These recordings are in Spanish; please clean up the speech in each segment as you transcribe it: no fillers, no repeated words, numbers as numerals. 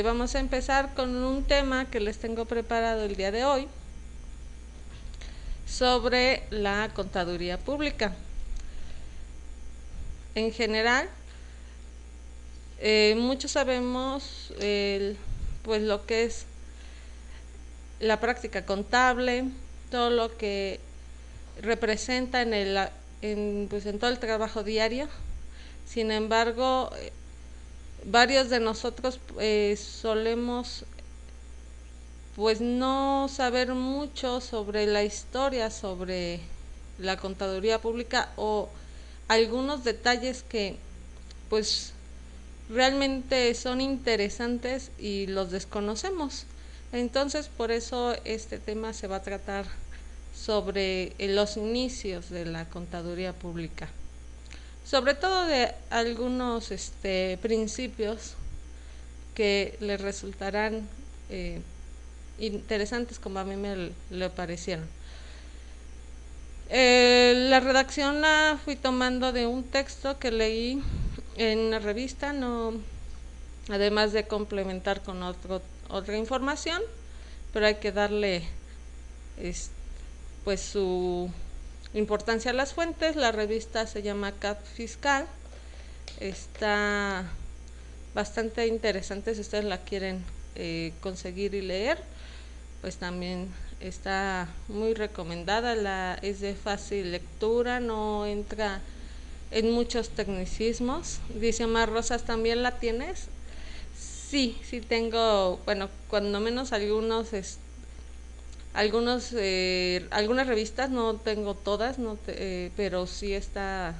Vamos a empezar con un tema que les tengo preparado el día de hoy sobre la contaduría pública. En general, muchos sabemos pues lo que es la práctica contable, todo lo que representa en todo el trabajo diario. Sin embargo, varios de nosotros solemos pues no saber mucho sobre la historia, sobre la contaduría pública o algunos detalles que pues realmente son interesantes y los desconocemos. Entonces, por eso este tema se va a tratar sobre los inicios de la contaduría pública, sobre todo de algunos principios que les resultarán interesantes como a mí me le parecieron. La redacción la fui tomando de un texto que leí en una revista, no, además de complementar con otra información, pero hay que darle pues su importancia a las fuentes. La revista se llama CAP Fiscal, está bastante interesante si ustedes la quieren conseguir y leer, pues también está muy recomendada, es de fácil lectura, no entra en muchos tecnicismos. Dice Omar Rosas, ¿también la tienes? Sí, sí tengo, bueno, cuando menos algunas revistas, no tengo todas, pero sí está,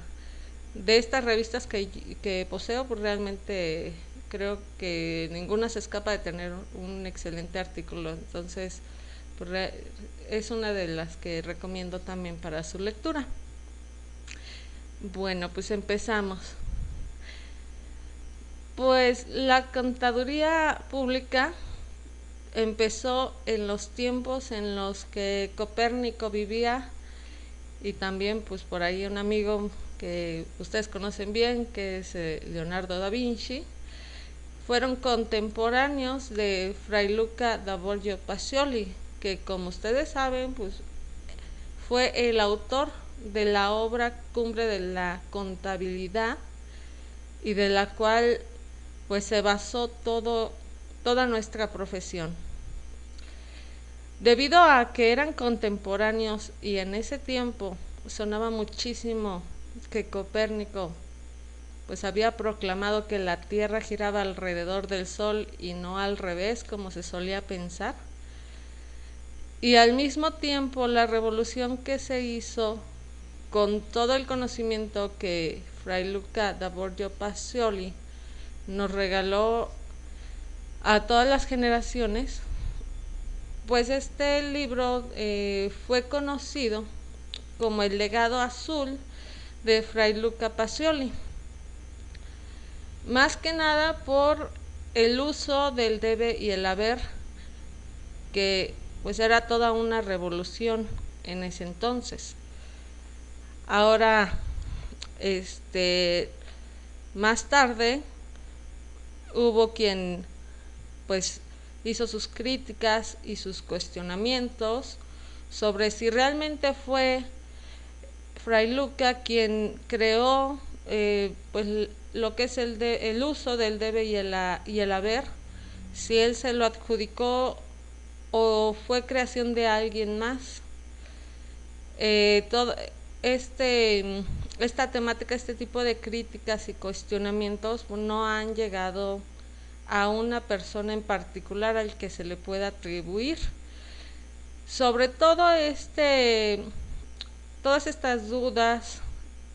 de estas revistas que poseo, pues realmente creo que ninguna se escapa de tener un excelente artículo. Entonces, pues, es una de las que recomiendo también para su lectura. Bueno, pues empezamos. Pues la contaduría pública empezó en los tiempos en los que Copérnico vivía, y también pues por ahí un amigo que ustedes conocen bien, que es Leonardo da Vinci. Fueron contemporáneos de Fray Luca da Borgio Pacioli, que como ustedes saben pues fue el autor de la obra Cumbre de la Contabilidad, y de la cual pues se basó toda nuestra profesión. Debido a que eran contemporáneos y en ese tiempo sonaba muchísimo que Copérnico pues había proclamado que la Tierra giraba alrededor del Sol y no al revés como se solía pensar, y al mismo tiempo la revolución que se hizo con todo el conocimiento que Fray Luca da Borgio Pacioli nos regaló a todas las generaciones, pues este libro fue conocido como el legado azul de Fray Luca Pacioli, más que nada por el uso del debe y el haber, que pues era toda una revolución en ese entonces. Ahora, más tarde hubo quien pues hizo sus críticas y sus cuestionamientos sobre si realmente fue Fray Luca quien creó pues lo que es el uso del debe y el haber, si él se lo adjudicó o fue creación de alguien más. Todo esta temática, este tipo de críticas y cuestionamientos no han llegado a una persona en particular al que se le pueda atribuir. Sobre todo todas estas dudas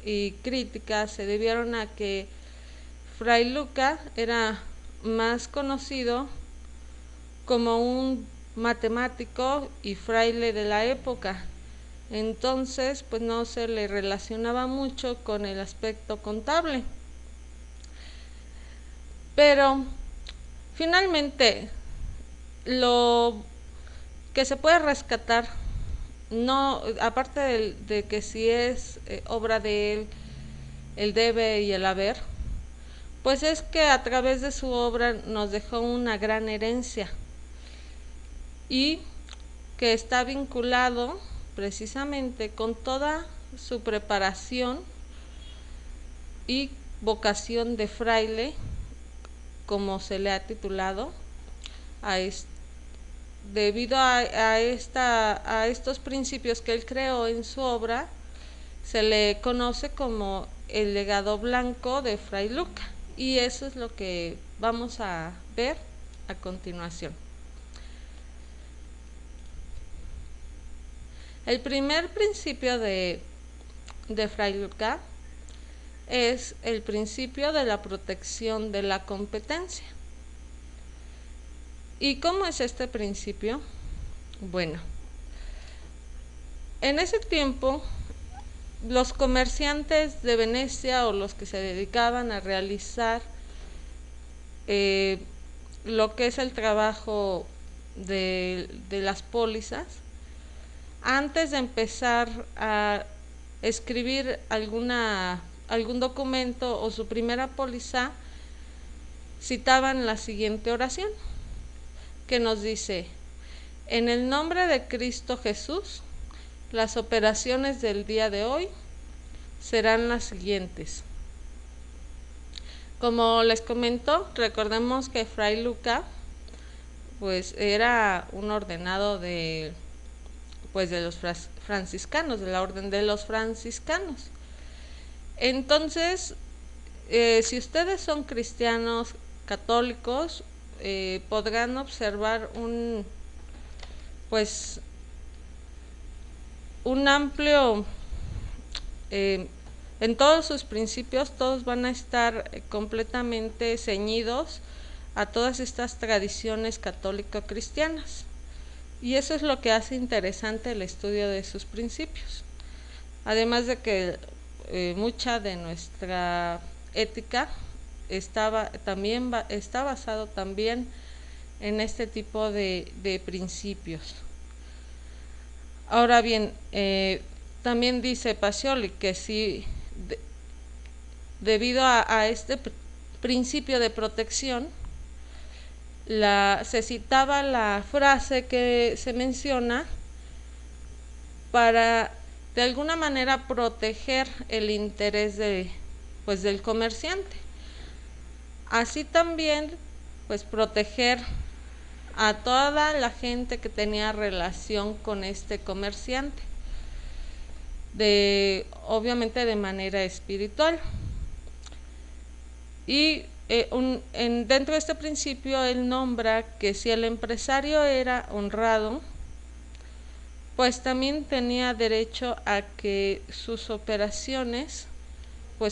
y críticas se debieron a que Fray Luca era más conocido como un matemático y fraile de la época. Entonces, pues no se le relacionaba mucho con el aspecto contable. Pero finalmente, lo que se puede rescatar, no, aparte que si es obra de él el debe y el haber, pues es que a través de su obra nos dejó una gran herencia y que está vinculado precisamente con toda su preparación y vocación de fraile, como se le ha titulado, debido a estos principios que él creó en su obra, se le conoce como el legado blanco de Fray Luca, y eso es lo que vamos a ver a continuación. El primer principio de Fray Luca es el principio de la protección de la competencia. ¿Y cómo es este principio? Bueno, en ese tiempo los comerciantes de Venecia, o los que se dedicaban a realizar lo que es el trabajo de las pólizas, antes de empezar a escribir algún documento o su primera póliza, citaban la siguiente oración, que nos dice: en el nombre de Cristo Jesús, las operaciones del día de hoy serán las siguientes. Como les comento, recordemos que Fray Luca pues era un ordenado de los franciscanos, de la orden de los franciscanos. Entonces, si ustedes son cristianos católicos, podrán observar un amplio, en todos sus principios, todos van a estar completamente ceñidos a todas estas tradiciones católico-cristianas, y eso es lo que hace interesante el estudio de sus principios, además de que mucha de nuestra ética está basado también en este tipo de principios. Ahora bien, también dice Pacioli que si debido a este principio de protección, se citaba la frase que se menciona para de alguna manera proteger el interés del comerciante, así también proteger a toda la gente que tenía relación con este comerciante, obviamente de manera espiritual. Y dentro de este principio él nombra que si el empresario era honrado, pues también tenía derecho a que sus operaciones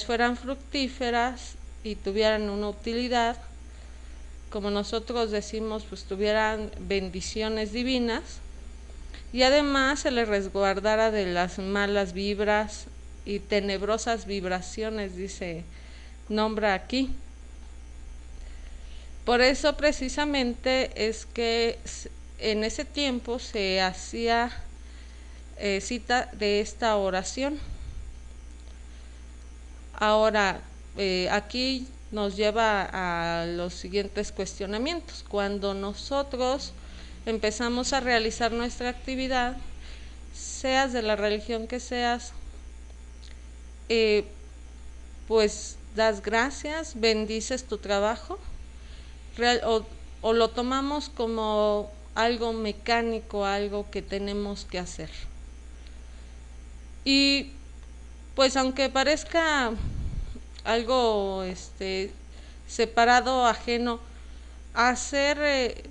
fueran fructíferas y tuvieran una utilidad, como nosotros decimos, tuvieran bendiciones divinas, y además se le resguardara de las malas vibras y tenebrosas vibraciones, nombra aquí. Por eso precisamente es que en ese tiempo se hacía cita de esta oración. Ahora, aquí nos lleva a los siguientes cuestionamientos. Cuando nosotros empezamos a realizar nuestra actividad, seas de la religión que seas, pues das gracias, bendices tu trabajo, o lo tomamos como algo mecánico, algo que tenemos que hacer. Y pues aunque parezca algo separado, ajeno, hacer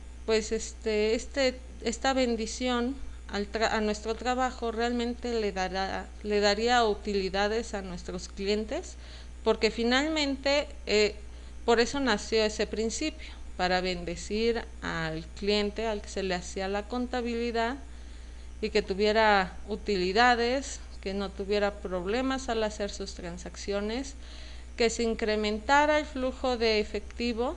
esta bendición a nuestro trabajo realmente le daría utilidades a nuestros clientes, porque finalmente por eso nació ese principio, para bendecir al cliente al que se le hacía la contabilidad y que tuviera utilidades, que no tuviera problemas al hacer sus transacciones, que se incrementara el flujo de efectivo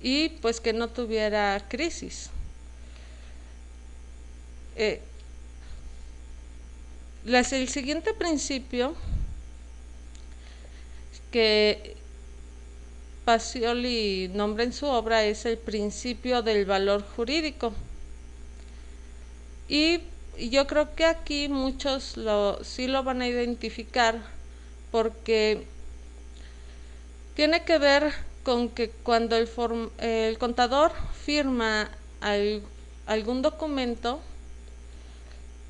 y que no tuviera crisis. El siguiente principio que Pacioli nombra en su obra es el principio del valor jurídico. Y yo creo que aquí muchos sí lo van a identificar, porque tiene que ver con que cuando el contador firma algún documento,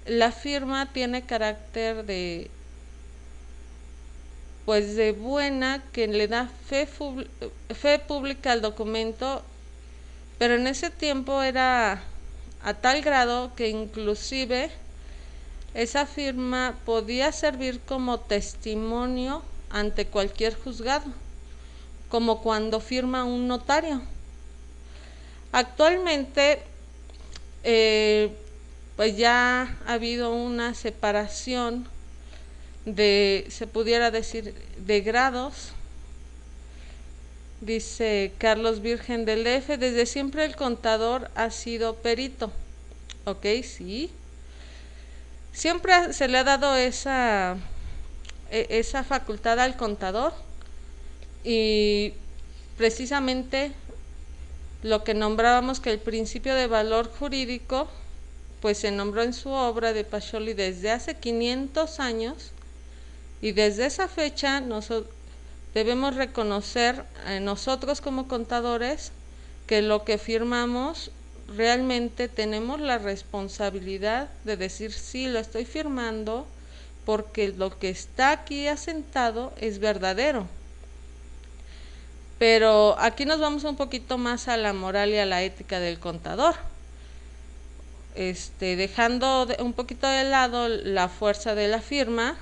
la firma tiene carácter de buena, que le da fe pública al documento, pero en ese tiempo era a tal grado que inclusive esa firma podía servir como testimonio ante cualquier juzgado, como cuando firma un notario. Actualmente pues ya ha habido una separación se pudiera decir, de grados. Dice Carlos Virgen del F: desde siempre el contador ha sido perito. Ok, sí. Siempre se le ha dado esa facultad al contador, y precisamente lo que nombrábamos, que el principio de valor jurídico, pues se nombró en su obra de Pacioli desde hace 500 años, y desde esa fecha debemos reconocer nosotros como contadores que lo que firmamos realmente tenemos la responsabilidad de decir: sí, lo estoy firmando porque lo que está aquí asentado es verdadero. Pero aquí nos vamos un poquito más a la moral y a la ética del contador, dejando un poquito de lado la fuerza de la firma.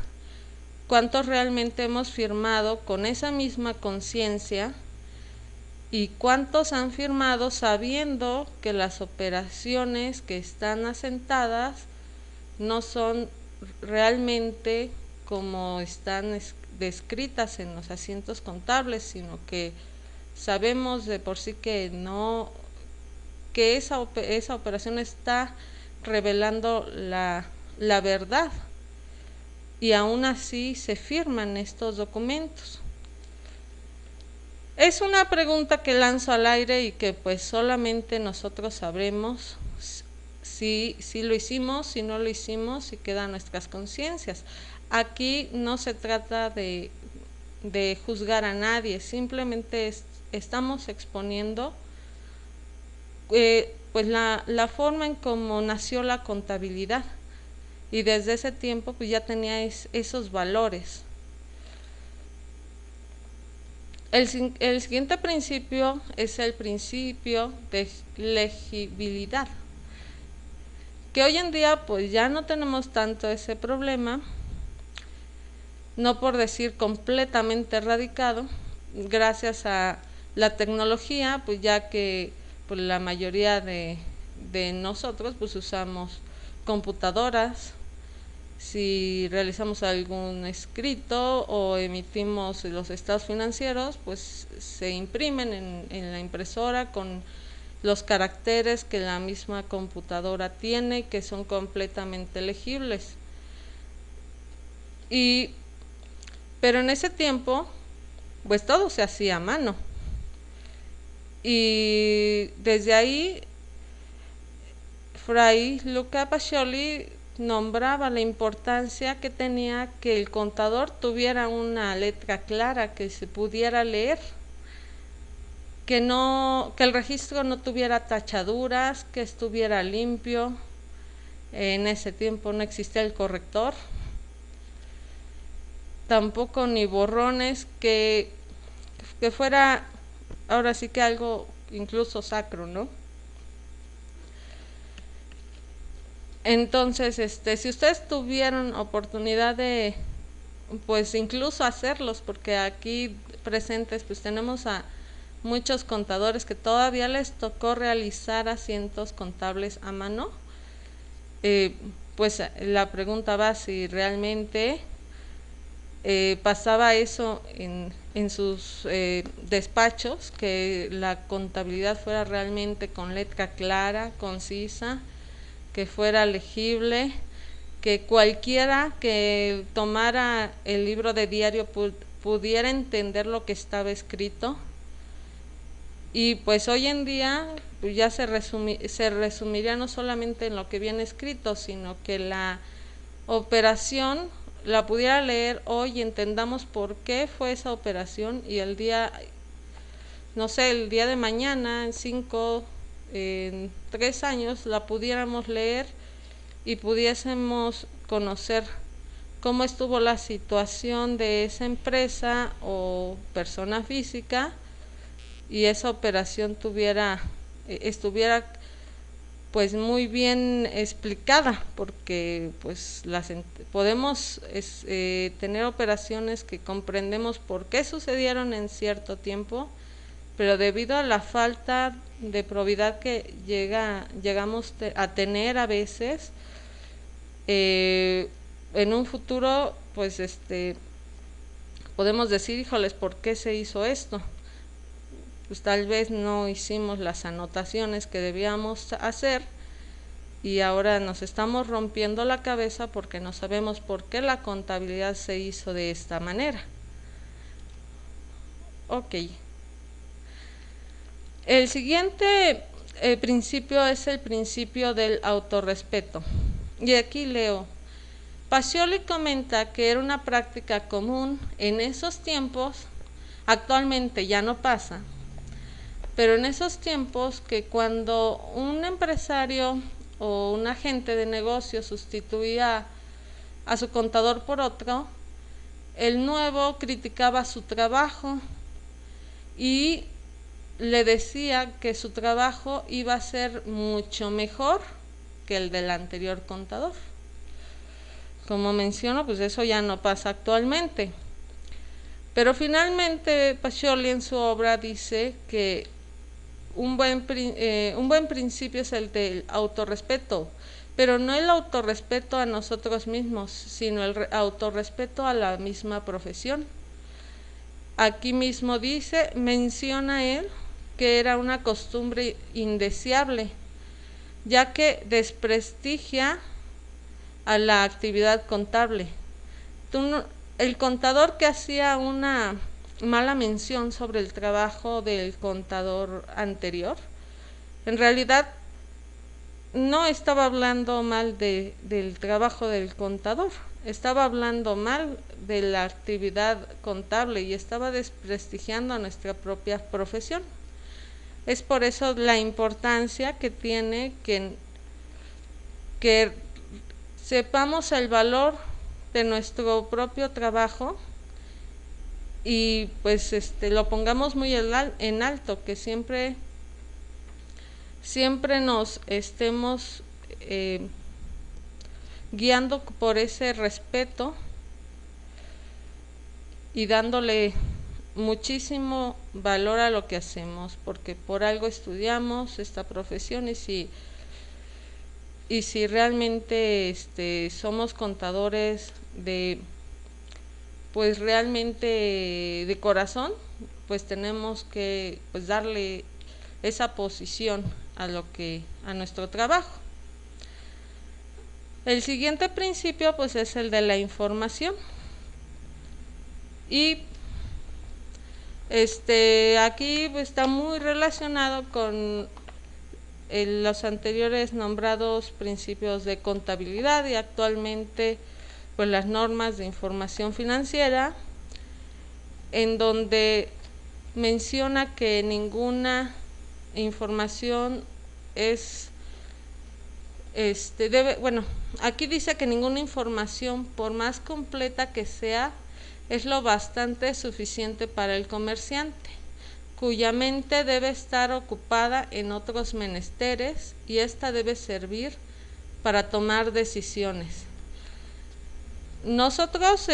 ¿Cuántos realmente hemos firmado con esa misma conciencia? ¿Y cuántos han firmado sabiendo que las operaciones que están asentadas no son realmente como están descritas en los asientos contables, sino que sabemos de por sí que no, que esa operación está revelando la verdad, y aún así se firman estos documentos? Es una pregunta que lanzo al aire y que pues solamente nosotros sabremos si lo hicimos, si no lo hicimos, y quedan nuestras conciencias. Aquí no se trata de juzgar a nadie, simplemente estamos exponiendo pues la forma en cómo nació la contabilidad, y desde ese tiempo pues ya tenía esos valores. El siguiente principio es el principio de legibilidad, que hoy en día pues ya no tenemos tanto ese problema, no por decir completamente erradicado, gracias a la tecnología, pues ya que pues la mayoría de nosotros pues usamos computadoras. Si realizamos algún escrito o emitimos los estados financieros, pues se imprimen en la impresora con los caracteres que la misma computadora tiene, que son completamente legibles. Pero en ese tiempo pues todo se hacía a mano, y desde ahí Fray Luca Pacioli nombraba la importancia que tenía que el contador tuviera una letra clara, que se pudiera leer, que el registro no tuviera tachaduras, que estuviera limpio. En ese tiempo no existía el corrector, tampoco ni borrones, que fuera ahora sí que algo incluso sacro, ¿no? Entonces, si ustedes tuvieron oportunidad de, pues incluso hacerlos, porque aquí presentes pues tenemos a muchos contadores que todavía les tocó realizar asientos contables a mano, pues la pregunta va si realmente pasaba eso en sus despachos, que la contabilidad fuera realmente con letra clara, concisa, que fuera legible, que cualquiera que tomara el libro de diario pudiera entender lo que estaba escrito. Y pues hoy en día pues ya se resumiría no solamente en lo que viene escrito, sino que la operación la pudiera leer hoy y entendamos por qué fue esa operación, y el día, no sé, el día de mañana, en 3 años, la pudiéramos leer y pudiésemos conocer cómo estuvo la situación de esa empresa o persona física, y esa operación estuviera pues muy bien explicada, porque pues podemos tener operaciones que comprendemos por qué sucedieron en cierto tiempo, pero debido a la falta de probidad que llegamos a tener a veces, en un futuro pues podemos decir, híjoles, ¿por qué se hizo esto? Pues tal vez no hicimos las anotaciones que debíamos hacer, y ahora nos estamos rompiendo la cabeza porque no sabemos por qué la contabilidad se hizo de esta manera. Ok. El siguiente principio es el principio del autorrespeto. Y aquí leo: Pacioli comenta que era una práctica común en esos tiempos, actualmente ya no pasa, pero en esos tiempos, que cuando un empresario o un agente de negocio sustituía a su contador por otro, el nuevo criticaba su trabajo y le decía que su trabajo iba a ser mucho mejor que el del anterior contador. Como menciono, pues eso ya no pasa actualmente. Pero finalmente Pacioli en su obra dice que un buen principio es el del autorrespeto, pero no el autorrespeto a nosotros mismos, sino el autorrespeto a la misma profesión. Aquí mismo menciona él que era una costumbre indeseable, ya que desprestigia a la actividad contable. El contador que hacía una mala mención sobre el trabajo del contador anterior, en realidad no estaba hablando mal del trabajo del contador, estaba hablando mal de la actividad contable y estaba desprestigiando a nuestra propia profesión. Es por eso la importancia que tiene que sepamos el valor de nuestro propio trabajo, y pues lo pongamos muy en alto, que siempre nos estemos guiando por ese respeto y dándole muchísimo valor a lo que hacemos, porque por algo estudiamos esta profesión, y si realmente somos contadores pues realmente de corazón, pues tenemos que darle esa posición a nuestro trabajo. El siguiente principio pues es el de la información, y aquí pues está muy relacionado con los anteriores nombrados principios de contabilidad, y actualmente pues las normas de información financiera, en donde menciona que ninguna información aquí dice que ninguna información, por más completa que sea, es lo bastante suficiente para el comerciante, cuya mente debe estar ocupada en otros menesteres, y ésta debe servir para tomar decisiones. Nosotros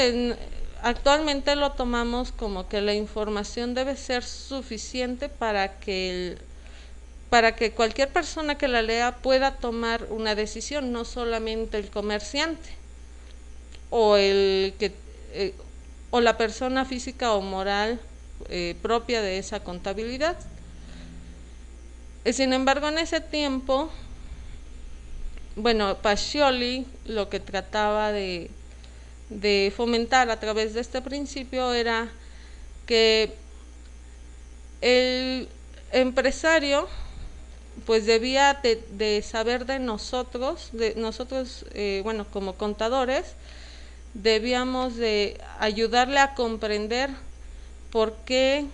actualmente lo tomamos como que la información debe ser suficiente para que cualquier persona que la lea pueda tomar una decisión, no solamente el comerciante o o la persona física o moral propia de esa contabilidad. Sin embargo, en ese tiempo, Pacioli lo que trataba de fomentar a través de este principio era que el empresario pues debía de saber de nosotros, bueno, como contadores, debíamos de ayudarle a comprender por qué,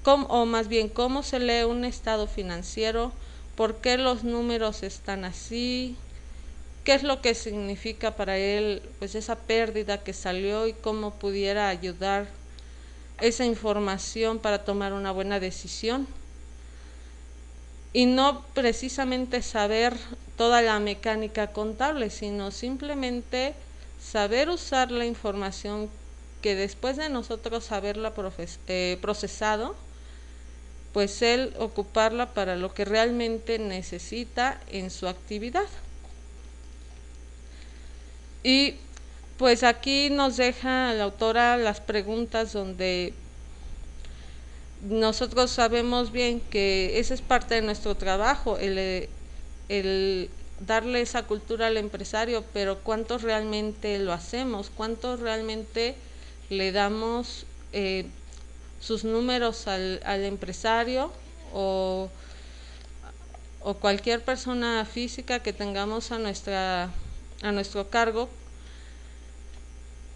o más bien cómo se lee un estado financiero, por qué los números están así, qué es lo que significa para él pues esa pérdida que salió y cómo pudiera ayudar esa información para tomar una buena decisión. Y no precisamente saber toda la mecánica contable, sino simplemente saber usar la información que después de nosotros haberla procesado, pues él ocuparla para lo que realmente necesita en su actividad. Y pues aquí nos deja la autora las preguntas donde nosotros sabemos bien que esa es parte de nuestro trabajo, el darle esa cultura al empresario, pero ¿cuántos realmente lo hacemos? ¿Cuántos realmente le damos sus números al empresario o cualquier persona física que tengamos a nuestro cargo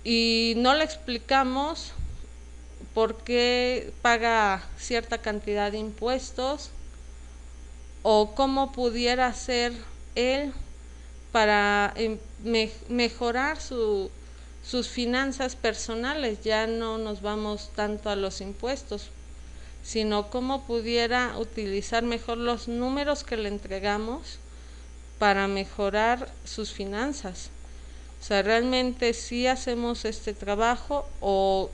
y no le explicamos por qué paga cierta cantidad de impuestos o cómo pudiera hacer él para mejorar sus finanzas personales? Ya no nos vamos tanto a los impuestos, sino cómo pudiera utilizar mejor los números que le entregamos para mejorar sus finanzas. O sea, realmente sí hacemos este trabajo o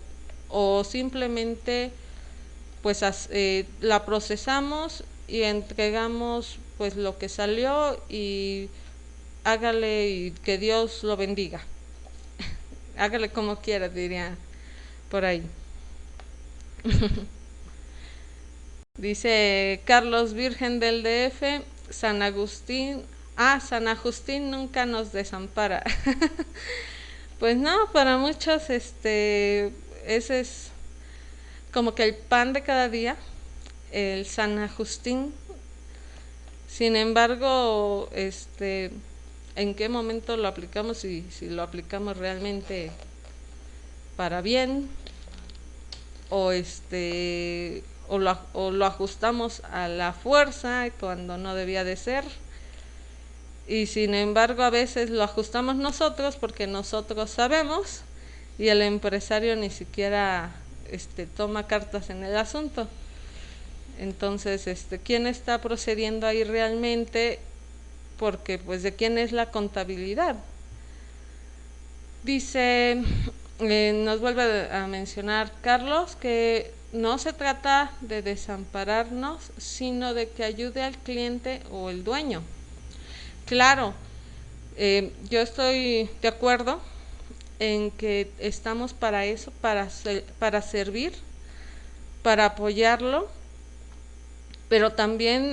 simplemente pues la procesamos y entregamos pues lo que salió y hágale y que Dios lo bendiga. Hágale como quiera, diría por ahí. Dice Carlos Virgen del DF, San Agustín nunca nos desampara. Pues no, para muchos ese es como que el pan de cada día, el San Agustín. Sin embargo, ¿en qué momento lo aplicamos y si lo aplicamos realmente para bien o lo ajustamos a la fuerza cuando no debía de ser? Y sin embargo a veces lo ajustamos nosotros porque nosotros sabemos y el empresario ni siquiera toma cartas en el asunto. Entonces, ¿quién está procediendo ahí realmente? Porque pues de quién es la contabilidad. Dice, nos vuelve a mencionar Carlos que no se trata de desampararnos, sino de que ayude al cliente o el dueño. Claro, yo estoy de acuerdo en que estamos para eso, para servir, para apoyarlo, pero también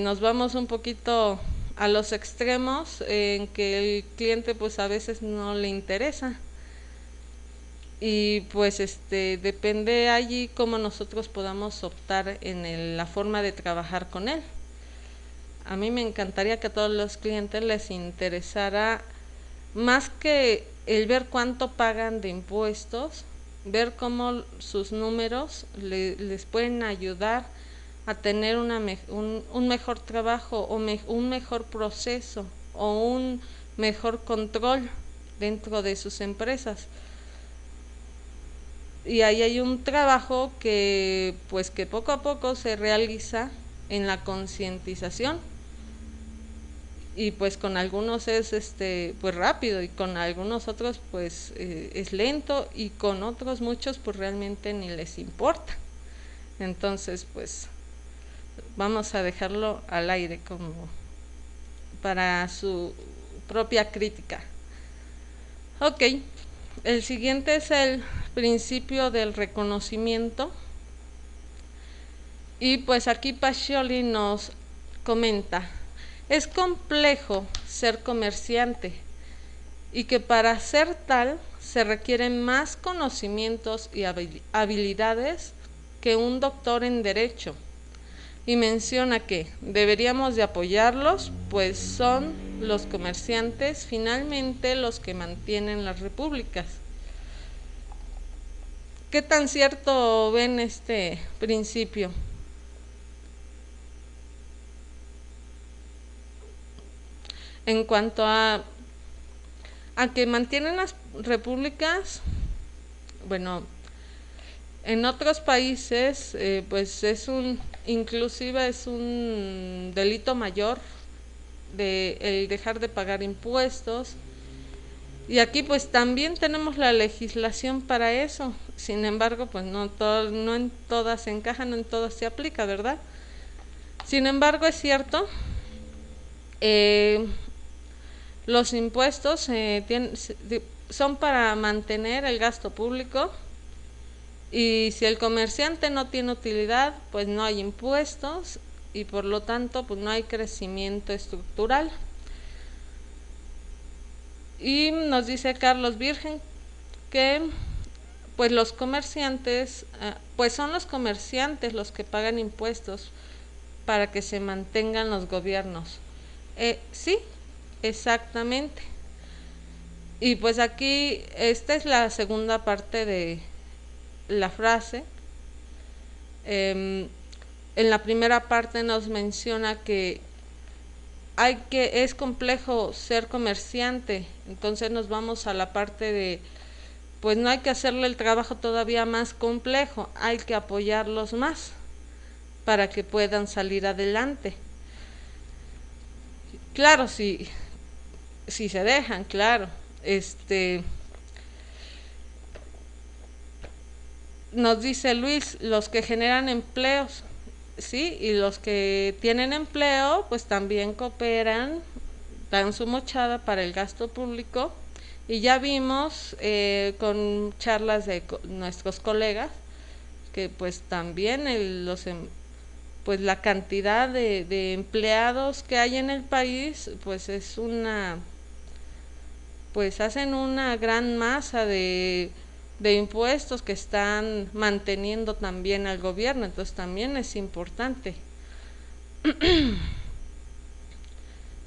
nos vamos un poquito a los extremos en que el cliente pues a veces no le interesa y pues depende allí cómo nosotros podamos optar en la forma de trabajar con él. A mí me encantaría que a todos los clientes les interesara más que el ver cuánto pagan de impuestos, ver cómo sus números les pueden ayudar a tener un mejor trabajo o un mejor proceso o un mejor control dentro de sus empresas. Y ahí hay un trabajo que pues que poco a poco se realiza en la concientización y pues con algunos es pues rápido y con algunos otros pues es lento y con otros muchos pues realmente ni les importa. Entonces pues vamos a dejarlo al aire como para su propia crítica. Ok, el siguiente es el principio del reconocimiento y pues aquí Pacioli nos comenta: es complejo ser comerciante y que para ser tal se requieren más conocimientos y habilidades que un doctor en Derecho, y menciona que deberíamos de apoyarlos, pues son los comerciantes finalmente los que mantienen las repúblicas. ¿Qué tan cierto ven este principio? En cuanto a que mantienen las repúblicas, bueno, en otros países pues inclusive es un delito mayor el dejar de pagar impuestos, y aquí pues también tenemos la legislación para eso. Sin embargo, pues no en todas se encaja, no en todas se aplica, ¿verdad? Sin embargo, es cierto, los impuestos son para mantener el gasto público, y si el comerciante no tiene utilidad, pues no hay impuestos, y por lo tanto pues no hay crecimiento estructural. Y nos dice Carlos Virgen que pues los comerciantes, pues son los comerciantes los que pagan impuestos para que se mantengan los gobiernos. Sí, exactamente. Y pues aquí esta es la segunda parte de la frase. En la primera parte nos menciona que es complejo ser comerciante, entonces nos vamos a la parte de pues no hay que hacerle el trabajo todavía más complejo, hay que apoyarlos más para que puedan salir adelante. Claro, si se dejan, claro. Nos dice Luis, los que generan empleos, sí, y los que tienen empleo, pues también cooperan, dan su mochada para el gasto público, y ya vimos con charlas de nuestros colegas que pues también pues la cantidad de empleados que hay en el país, pues pues hacen una gran masa de impuestos que están manteniendo también al gobierno, entonces también es importante.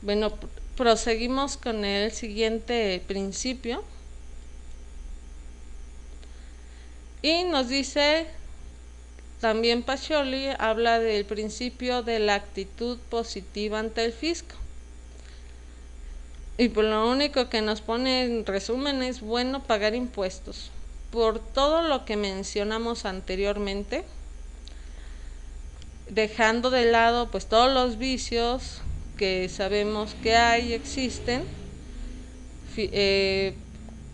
Bueno, proseguimos con el siguiente principio y nos dice también Pacioli, habla del principio de la actitud positiva ante el fisco. Y por lo único que nos pone en resumen es bueno pagar impuestos. Por todo lo que mencionamos anteriormente, dejando de lado pues todos los vicios que sabemos que existen,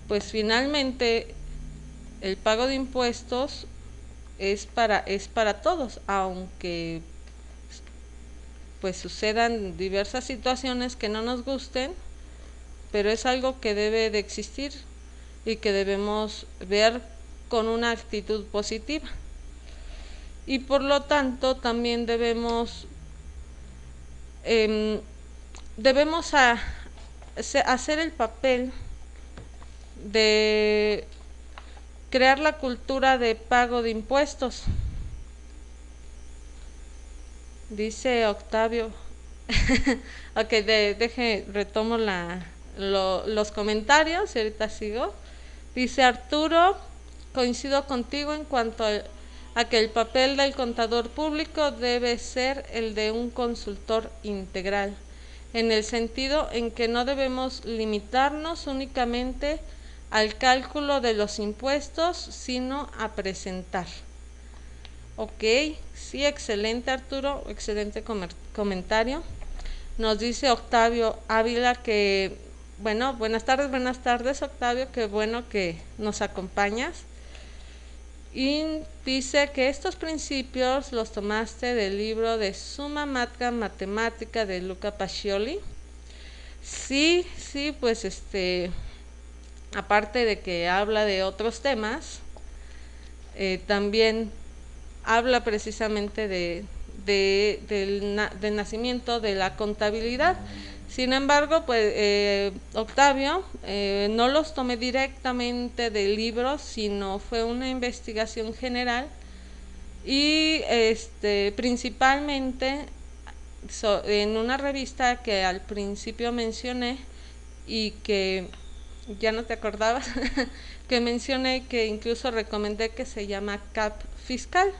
pues finalmente el pago de impuestos es para todos, aunque pues sucedan diversas situaciones que no nos gusten, pero es algo que debe de existir y que debemos ver con una actitud positiva. Y por lo tanto también debemos hacer el papel de crear la cultura de pago de impuestos. Dice Octavio ok, retomo los comentarios y ahorita sigo. Dice Arturo, coincido contigo en cuanto a que el papel del contador público debe ser el de un consultor integral, en el sentido en que no debemos limitarnos únicamente al cálculo de los impuestos, sino a presentar. Ok, sí, excelente Arturo, excelente comentario. Nos dice Octavio Ávila que, bueno, buenas tardes Octavio, qué bueno que nos acompañas. Y dice que estos principios los tomaste del libro de Summa Matemática de Luca Pacioli. Sí, pues aparte de que habla de otros temas, también habla precisamente del nacimiento de la contabilidad. Sin embargo, pues Octavio no los tomé directamente del libro, sino fue una investigación general y principalmente en una revista que al principio mencioné y que ya no te acordabas, que mencioné, que incluso recomendé, que se llama CAP Fiscal.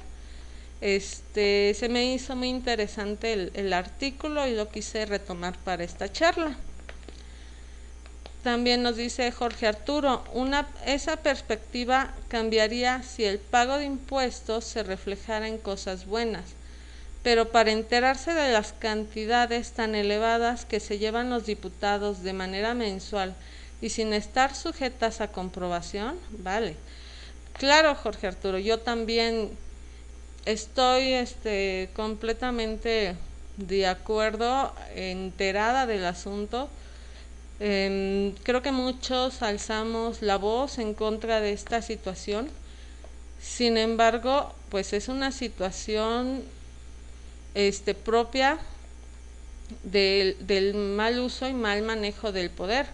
Se me hizo muy interesante el artículo y lo quise retomar para esta charla. También nos dice Jorge Arturo, esa perspectiva cambiaría si el pago de impuestos se reflejara en cosas buenas, pero para enterarse de las cantidades tan elevadas que se llevan los diputados de manera mensual y sin estar sujetas a comprobación, vale. Claro, Jorge Arturo, yo también estoy completamente de acuerdo, enterada del asunto. Creo que muchos alzamos la voz en contra de esta situación. Sin embargo, pues es una situación propia del mal uso y mal manejo del poder.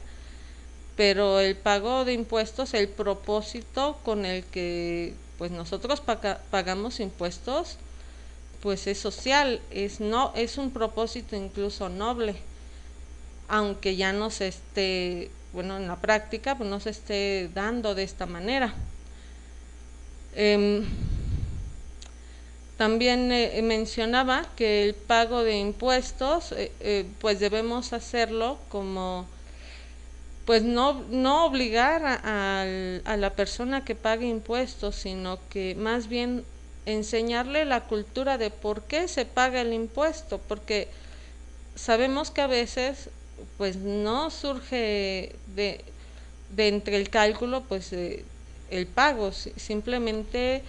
Pero el pago de impuestos, el propósito con el que pues nosotros pagamos impuestos, pues es social, es un propósito incluso noble, aunque ya no se esté, bueno, en la práctica pues no se esté dando de esta manera. También mencionaba que el pago de impuestos pues debemos hacerlo como, pues no obligar a la persona que pague impuestos, sino que más bien enseñarle la cultura de por qué se paga el impuesto, porque sabemos que a veces pues no surge de entre el cálculo pues el pago, simplemente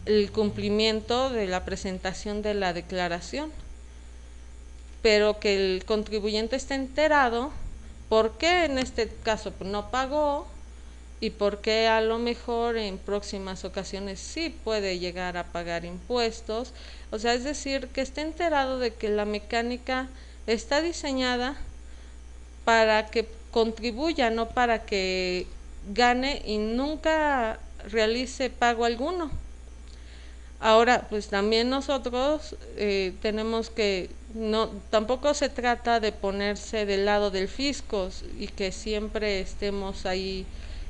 el cumplimiento de la presentación de la declaración, pero que el contribuyente esté enterado por qué en este caso pues no pagó y por qué a lo mejor en próximas ocasiones sí puede llegar a pagar impuestos. O sea, es decir, que esté enterado de que la mecánica está diseñada para que contribuya, no para que gane y nunca realice pago alguno. Ahora, pues también nosotros tenemos que, tampoco se trata de ponerse del lado del fisco y que siempre estemos ahí,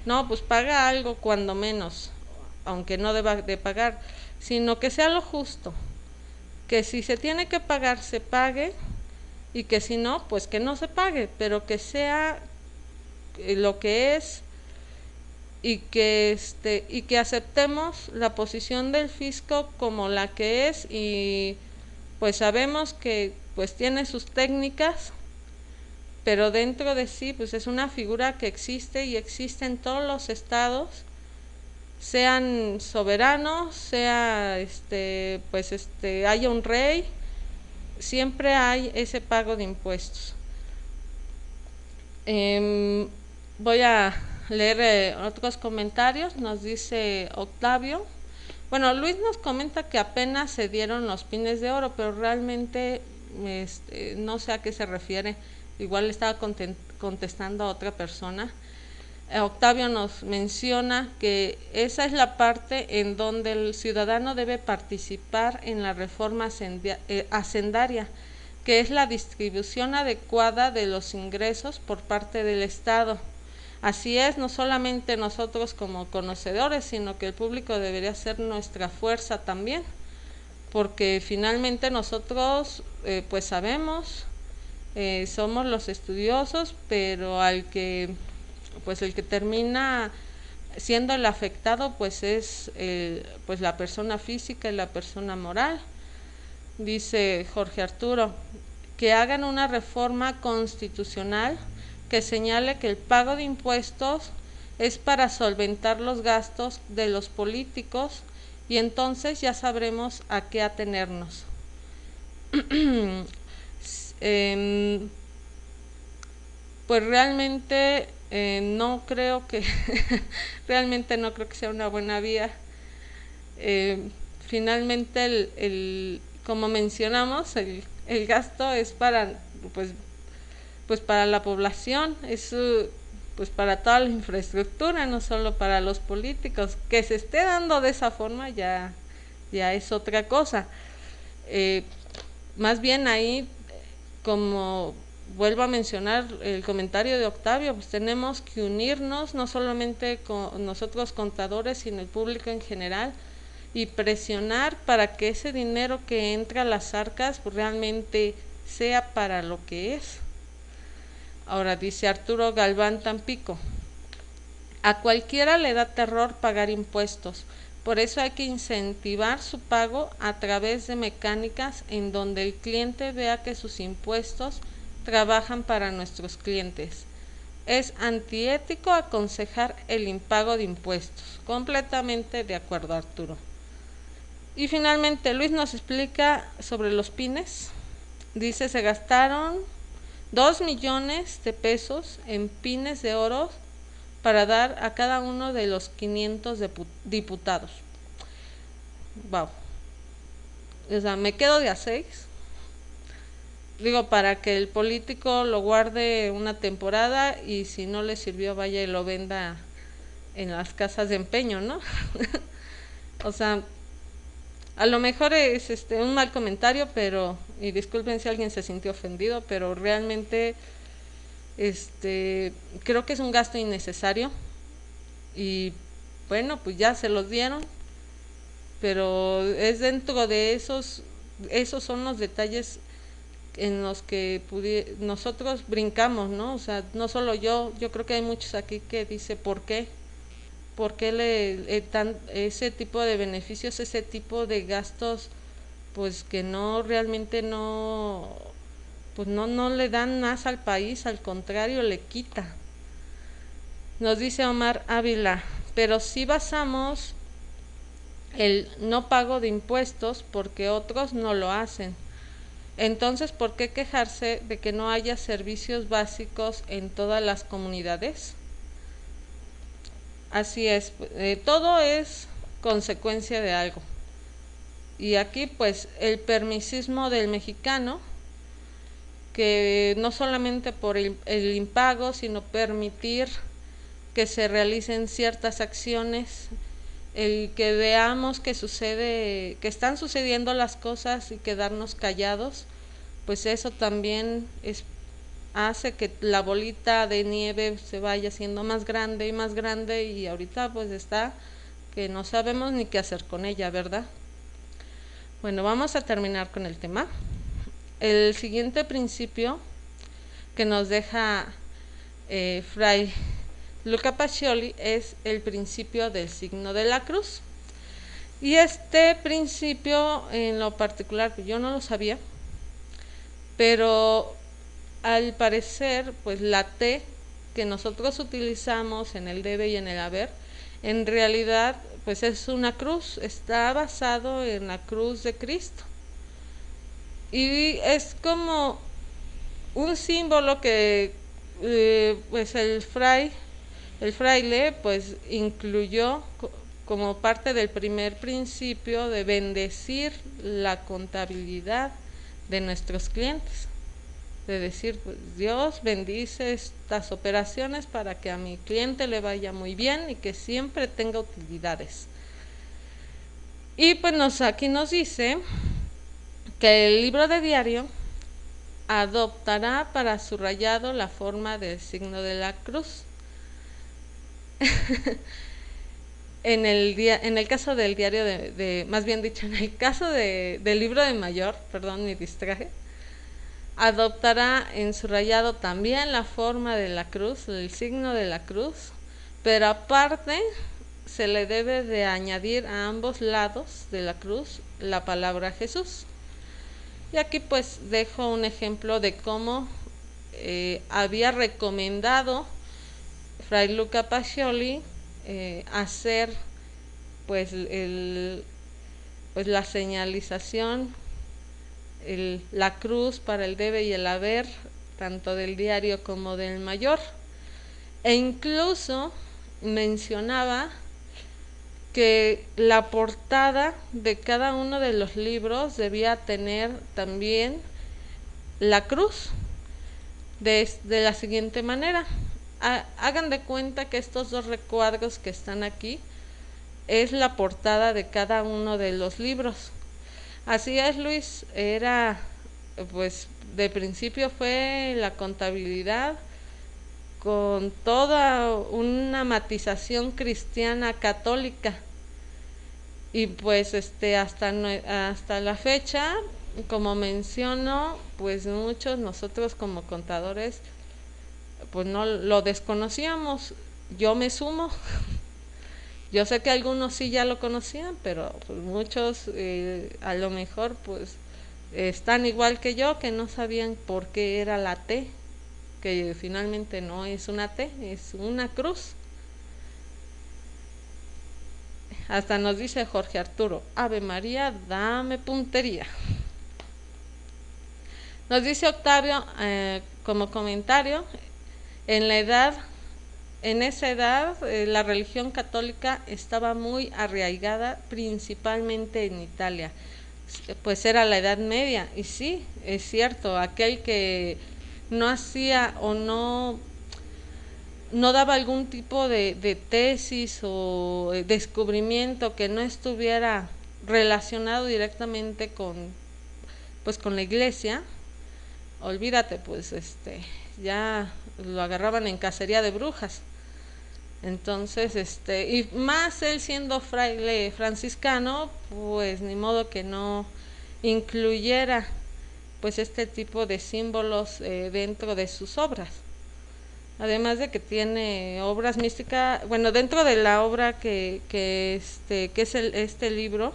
no, pues paga algo cuando menos, aunque no deba de pagar, sino que sea lo justo, que si se tiene que pagar, se pague, y que si no, pues que no se pague, pero que sea lo que es, y que aceptemos la posición del fisco como la que es, y pues sabemos que pues tiene sus técnicas, pero dentro de sí pues es una figura que existe y existe en todos los estados, sean soberanos, sea haya un rey, siempre hay ese pago de impuestos. Voy a leer otros comentarios. Nos dice Octavio, bueno, Luis nos comenta que apenas se dieron los pines de oro, pero realmente no sé a qué se refiere, igual le estaba contestando a otra persona. Octavio nos menciona que esa es la parte en donde el ciudadano debe participar en la reforma hacendaria, que es la distribución adecuada de los ingresos por parte del Estado. Así es, no solamente nosotros como conocedores, sino que el público debería ser nuestra fuerza también, porque finalmente nosotros pues sabemos, somos los estudiosos, pero el que termina siendo el afectado pues es pues la persona física y la persona moral. Dice Jorge Arturo, que hagan una reforma constitucional que señale que el pago de impuestos es para solventar los gastos de los políticos, y entonces ya sabremos a qué atenernos. Pues realmente no creo que realmente no creo que sea una buena vía. Finalmente como mencionamos, el gasto es para pues para la población, es pues para toda la infraestructura, no solo para los políticos. Que se esté dando de esa forma ya ya es otra cosa. Más bien ahí, como vuelvo a mencionar el comentario de Octavio, pues tenemos que unirnos, no solamente con nosotros contadores, sino el público en general, y presionar para que ese dinero que entra a las arcas pues realmente sea para lo que es. Ahora dice Arturo Galván Tampico: a cualquiera le da terror pagar impuestos, por eso hay que incentivar su pago a través de mecánicas en donde el cliente vea que sus impuestos trabajan para nuestros clientes. Es antiético aconsejar el impago de impuestos. Completamente de acuerdo, Arturo. Y finalmente Luis nos explica sobre los pines. Dice: se gastaron 2 millones de pesos en pines de oro para dar a cada uno de los 500 diputados. Wow. O sea, me quedo de a 6. Digo, para que el político lo guarde una temporada y si no le sirvió vaya y lo venda en las casas de empeño, ¿no? O sea, a lo mejor es un mal comentario, pero, y disculpen si alguien se sintió ofendido, pero realmente creo que es un gasto innecesario. Y bueno, pues ya se los dieron, pero es dentro de esos son los detalles en los que nosotros brincamos, ¿no? O sea, no solo yo creo que hay muchos aquí que dice ¿por qué? ¿Por qué ese tipo de beneficios, ese tipo de gastos, pues que no realmente pues no le dan más al país, al contrario, le quita? Nos dice Omar Ávila: pero si basamos el no pago de impuestos porque otros no lo hacen, entonces ¿por qué quejarse de que no haya servicios básicos en todas las comunidades? Así es, todo es consecuencia de algo. Y aquí pues el permisismo del mexicano, que no solamente por el impago, sino permitir que se realicen ciertas acciones, el que veamos que están sucediendo las cosas y quedarnos callados, pues eso también hace que la bolita de nieve se vaya haciendo más grande y ahorita pues está que no sabemos ni qué hacer con ella, ¿verdad? Bueno, vamos a terminar con el tema. El siguiente principio que nos deja Fray Luca Pacioli es el principio del signo de la cruz. Y este principio en lo particular yo no lo sabía, pero al parecer pues la T que nosotros utilizamos en el debe y en el haber, en realidad pues es una cruz, está basado en la cruz de Cristo. Y es como un símbolo que pues el fraile pues incluyó como parte del primer principio de bendecir la contabilidad de nuestros clientes, de decir pues Dios bendice estas operaciones para que a mi cliente le vaya muy bien y que siempre tenga utilidades. Y pues aquí nos dice que el libro de diario adoptará para su rayado la forma del signo de la cruz. En el caso del diario más bien dicho, en el caso del libro de mayor, perdón, me distraje, adoptará en su rayado también la forma de la cruz, el signo de la cruz, pero aparte se le debe de añadir a ambos lados de la cruz la palabra Jesús. Y aquí pues dejo un ejemplo de cómo había recomendado Fray Luca Pacioli hacer pues la señalización, la cruz para el debe y el haber, tanto del diario como del mayor. E incluso mencionaba que la portada de cada uno de los libros debía tener también la cruz de la siguiente manera. Hagan de cuenta que estos dos recuadros que están aquí es la portada de cada uno de los libros. Así es, Luis, era, pues de principio fue la contabilidad con toda una matización cristiana católica, y pues hasta la fecha, como menciono, pues muchos nosotros como contadores pues no lo desconocíamos. Yo me sumo. Yo sé que algunos sí ya lo conocían, pero pues muchos a lo mejor pues están igual que yo, que no sabían por qué era la T, que finalmente no es una T, es una cruz. Hasta nos dice Jorge Arturo: Ave María, dame puntería. Nos dice Octavio, como comentario, en la edad, en esa edad, la religión católica estaba muy arraigada, principalmente en Italia, pues era la Edad Media. Y sí, es cierto, aquel que no hacía o no daba algún tipo de tesis o descubrimiento que no estuviera relacionado directamente pues con la iglesia, olvídate, pues ya lo agarraban en cacería de brujas. Entonces, y más él siendo fraile franciscano, pues ni modo que no incluyera pues este tipo de símbolos dentro de sus obras. Además de que tiene obras místicas, bueno, dentro de la obra que es este libro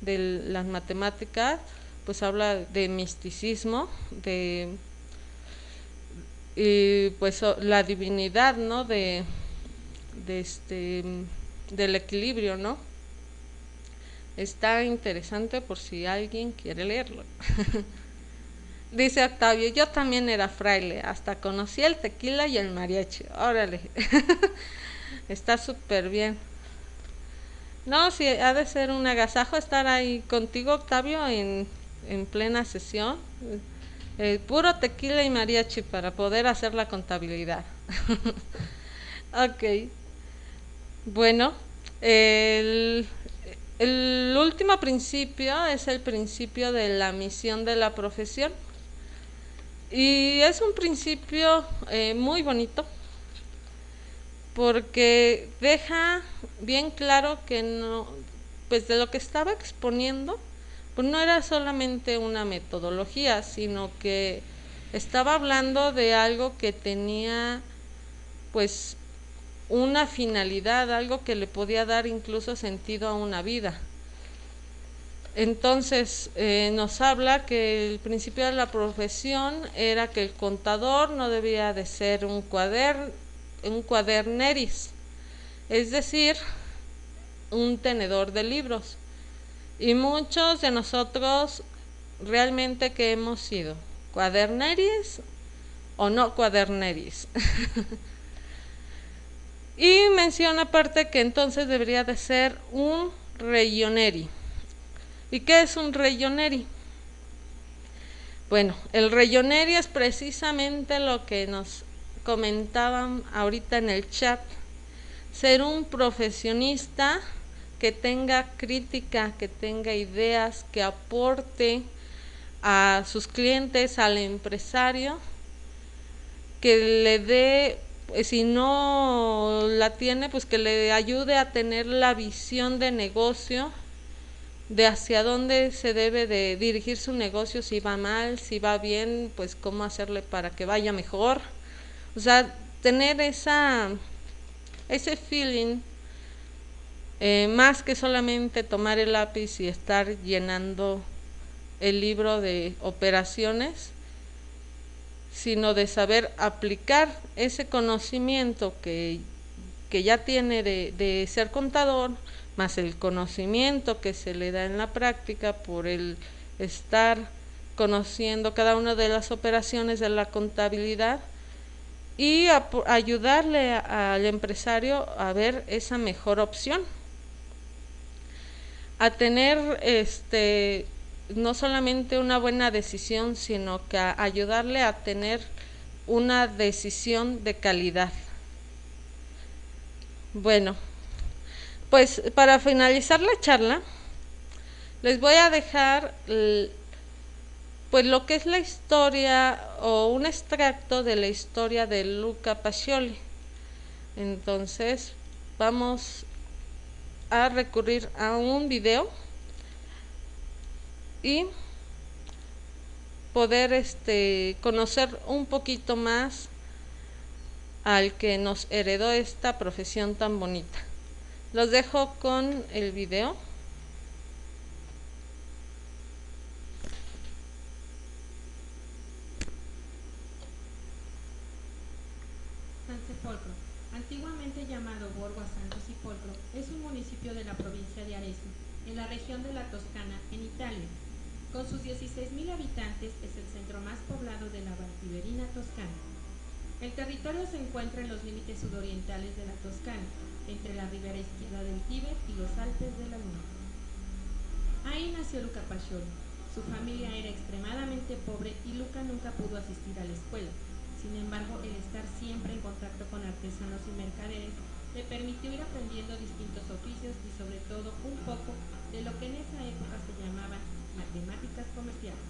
de las matemáticas, pues habla de misticismo, y pues la divinidad, ¿no? Del equilibrio, ¿no? Está interesante por si alguien quiere leerlo. Dice Octavio: yo también era fraile, hasta conocí el tequila y el mariachi. Órale. Está súper bien. No, sí, ha de ser un agasajo estar ahí contigo, Octavio, en plena sesión. Puro tequila y mariachi para poder hacer la contabilidad. Ok. Bueno, el último principio es el principio de la misión de la profesión. Y es un principio muy bonito, porque deja bien claro que no, pues de lo que estaba exponiendo, pues no era solamente una metodología, sino que estaba hablando de algo que tenía pues una finalidad, algo que le podía dar incluso sentido a una vida. Entonces nos habla que el principio de la profesión era que el contador no debía de ser un cuaderneris, es decir, un tenedor de libros. Y muchos de nosotros realmente que hemos sido cuaderneris o no cuaderneris. Y menciona aparte que entonces debería de ser un reyoneri. ¿Y qué es un reyoneri? Bueno, el reyoneri es precisamente lo que nos comentaban ahorita en el chat: ser un profesionista que tenga crítica, que tenga ideas, que aporte a sus clientes, al empresario, que le dé, si no la tiene, pues que le ayude a tener la visión de negocio, de hacia dónde se debe de dirigir su negocio, si va mal, si va bien, pues cómo hacerle para que vaya mejor. O sea, tener ese feeling, más que solamente tomar el lápiz y estar llenando el libro de operaciones, sino de saber aplicar ese conocimiento que ya tiene de ser contador, más el conocimiento que se le da en la práctica por el estar conociendo cada una de las operaciones de la contabilidad, y ayudarle al empresario a ver esa mejor opción, a tener no solamente una buena decisión, sino que a ayudarle a tener una decisión de calidad. Bueno, pues para finalizar la charla, les voy a dejar pues lo que es la historia o un extracto de la historia de Luca Pacioli. Entonces vamos a recurrir a un video y poder conocer un poquito más al que nos heredó esta profesión tan bonita. Los dejo con el video. San Sepolcro, antiguamente llamado Borgo a Santo Sepolcro, es un municipio de la provincia de Arezzo, en la región de la Toscana, en Italia. Con sus 16.000 habitantes es el centro más poblado de la Valtiberina toscana. El territorio se encuentra en los límites sudorientales de la Toscana, entre la ribera izquierda del Tíber y los Alpes de la Luna. Ahí nació Luca Pacioli. Su familia era extremadamente pobre y Luca nunca pudo asistir a la escuela. Sin embargo, el estar siempre en contacto con artesanos y mercaderes le permitió ir aprendiendo distintos oficios y sobre todo un poco de lo que en esa época se llamaban matemáticas comerciales.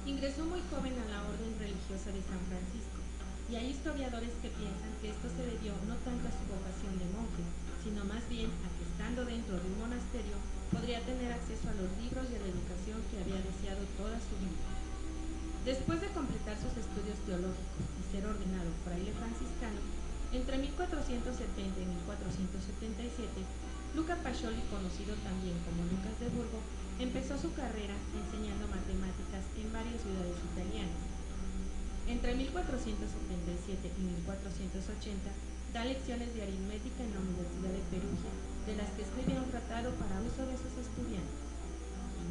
Ingresó muy joven a la orden religiosa de San Francisco, y hay historiadores que piensan que esto se debió no tanto a su vocación de monje, sino más bien a que estando dentro de un monasterio podría tener acceso a los libros y a la educación que había deseado toda su vida. Después de completar sus estudios teológicos y ser ordenado fraile franciscano, entre 1470 y 1477, Luca Pacioli, conocido también como Lucas de Burgo, empezó su carrera enseñando matemáticas en varias ciudades italianas. Entre 1477 y 1480 da lecciones de aritmética en la Universidad de Perugia, de las que escribe un tratado para uso de sus estudiantes.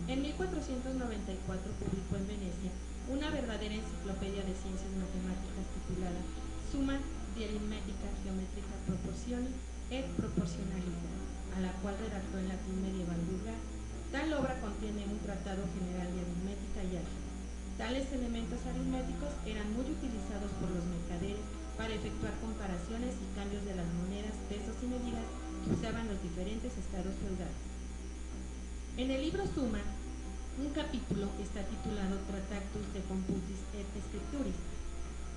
En 1494 publicó en Venecia una verdadera enciclopedia de ciencias matemáticas titulada Summa di Aritmetica Geometrica Proportioni et Proportionalità, a la cual redactó en latín medieval vulgar. Tal obra contiene un tratado general de aritmética y álgebra. Tales elementos aritméticos eran muy utilizados por los mercaderes para efectuar comparaciones y cambios de las monedas, pesos y medidas que usaban los diferentes estados feudales. En el libro Summa, un capítulo está titulado Tractatus de Computis et Scripturis,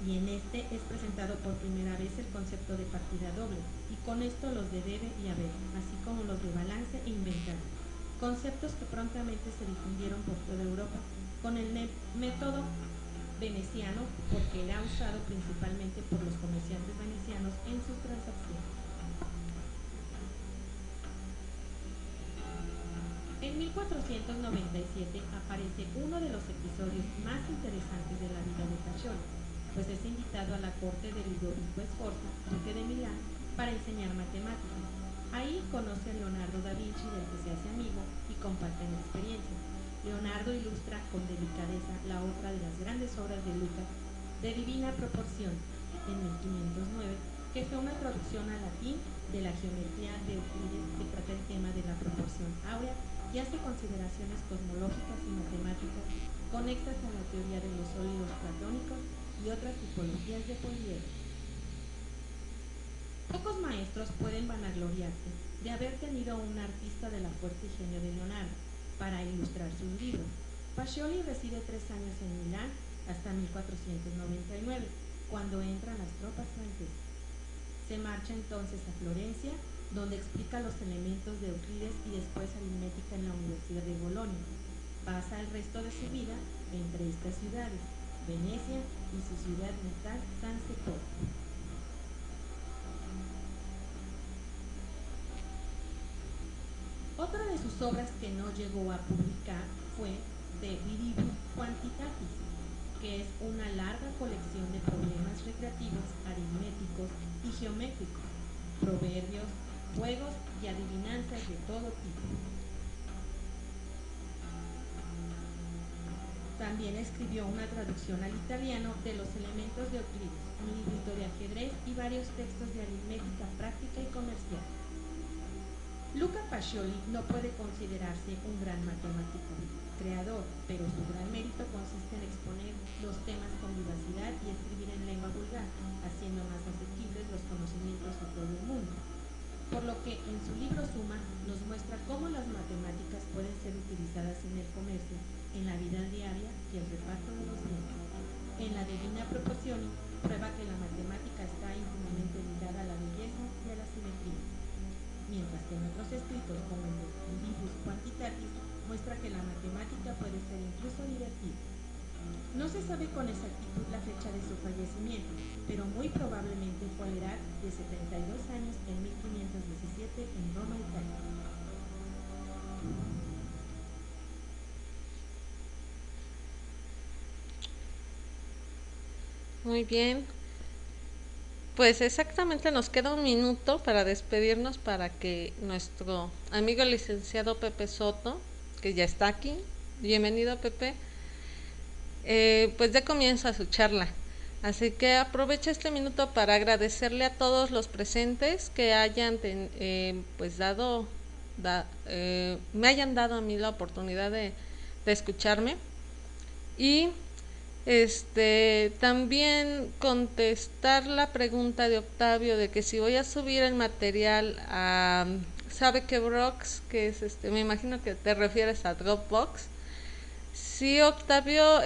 y en este es presentado por primera vez el concepto de partida doble, y con esto los de debe y haber, así como los de balance e inventario, conceptos que prontamente se difundieron por toda Europa con el método veneciano, porque era usado principalmente por los comerciantes venecianos en sus transacciones. En 1497 aparece uno de los episodios más interesantes de la vida de Pacioli, pues es invitado a la corte de Ludovico Sforza, duque de Milán, para enseñar matemáticas. Ahí conoce a Leonardo da Vinci, del que se hace amigo, y comparten experiencia. Leonardo ilustra con delicadeza la otra de las grandes obras de Lucas, De Divina Proporción, en 1509, que fue una traducción al latín de la geometría de Euclides, que trata el tema de la proporción áurea y hace consideraciones cosmológicas y matemáticas conexas a la teoría de los sólidos platónicos y otras tipologías de poliedros. Pocos maestros pueden vanagloriarse de haber tenido un artista de la fuerza y genio de Leonardo para ilustrar sus libros. Pacioli reside 3 años en Milán hasta 1499, cuando entran las tropas francesas. Se marcha entonces a Florencia, donde explica los elementos de Euclides y después aritmética en la Universidad de Bolonia. Pasa el resto de su vida entre estas ciudades, Venecia y su ciudad natal, San Sepolcro. Otra de sus obras que no llegó a publicar fue De Vidibus Quantitatis, que es una larga colección de problemas recreativos, aritméticos y geométricos, proverbios, juegos y adivinanzas de todo tipo. También escribió una traducción al italiano de los elementos de Euclides, un librito de ajedrez y varios textos de aritmética práctica y comercial. Luca Pacioli no puede considerarse un gran matemático creador, pero su gran mérito consiste en exponer los temas con vivacidad y escribir en lengua vulgar, haciendo más asequibles los conocimientos a todo el mundo. Por lo que en No se sabe con exactitud la fecha de su fallecimiento, pero muy probablemente fue a la edad de 72 años en 1517 en Roma, Italia. Muy bien. Pues exactamente nos queda un minuto para despedirnos para que nuestro amigo licenciado Pepe Soto, que ya está aquí, bienvenido Pepe, pues dé comienzo a su charla. Así que aprovecho este minuto para agradecerle a todos los presentes que hayan pues me hayan dado a mí la oportunidad de escucharme y también contestar la pregunta de Octavio de que si voy a subir el material a sabe que Brox, que es me imagino que te refieres a Dropbox. Sí, Octavio,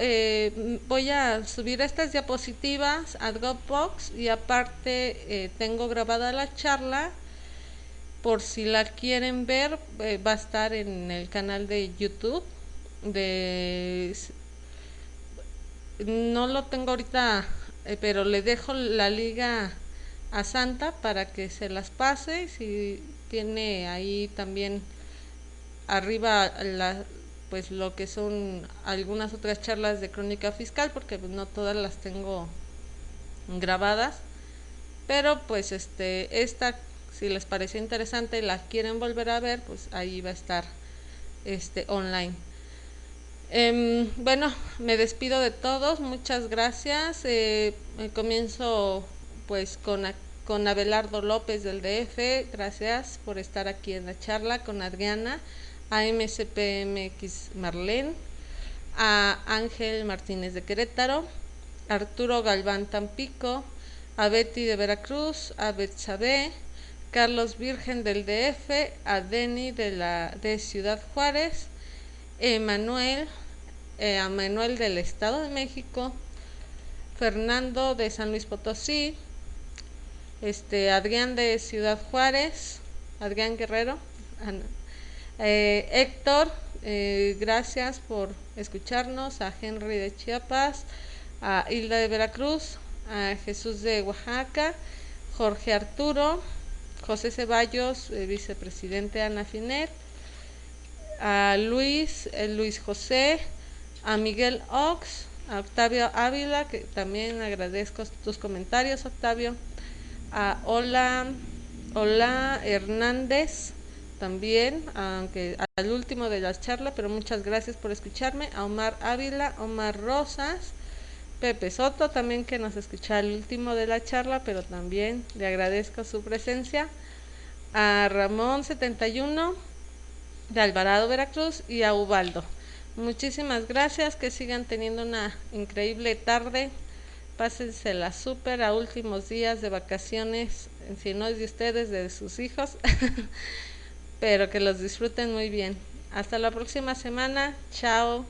voy a subir estas diapositivas a Dropbox y aparte tengo grabada la charla. Por si la quieren ver, va a estar en el canal de YouTube. No lo tengo ahorita, pero le dejo la liga a Santa para que se las pase. Si tiene ahí también arriba pues lo que son algunas otras charlas de crónica fiscal, porque pues no todas las tengo grabadas, pero pues esta, si les pareció interesante y la quieren volver a ver, pues ahí va a estar online. Bueno, me despido de todos, muchas gracias. Comienzo pues con Abelardo López del DF, gracias por estar aquí en la charla, con Adriana, a MCPMX Marlene, a Ángel Martínez de Querétaro, Arturo Galván Tampico, a Betty de Veracruz, a Betsabe, Carlos Virgen del DF, a Denny de Ciudad Juárez, a Manuel del Estado de México, Fernando de San Luis Potosí, Adrián de Ciudad Juárez, Adrián Guerrero, Héctor, gracias por escucharnos, a Henry de Chiapas, a Hilda de Veracruz, a Jesús de Oaxaca, Jorge Arturo, José Ceballos, vicepresidente Ana Finet, a Luis José, a Miguel Ox, a Octavio Ávila, que también agradezco tus comentarios, Octavio, a Hola Hernández, también, aunque al último de la charla, pero muchas gracias por escucharme, a Omar Ávila, Omar Rosas, Pepe Soto también, que nos escucha al último de la charla, pero también le agradezco su presencia, a Ramón 71 de Alvarado, Veracruz, y a Ubaldo. Muchísimas gracias, que sigan teniendo una increíble tarde, pásensela súper a últimos días de vacaciones, si no es de ustedes, de sus hijos, pero que los disfruten muy bien. Hasta la próxima semana, chao.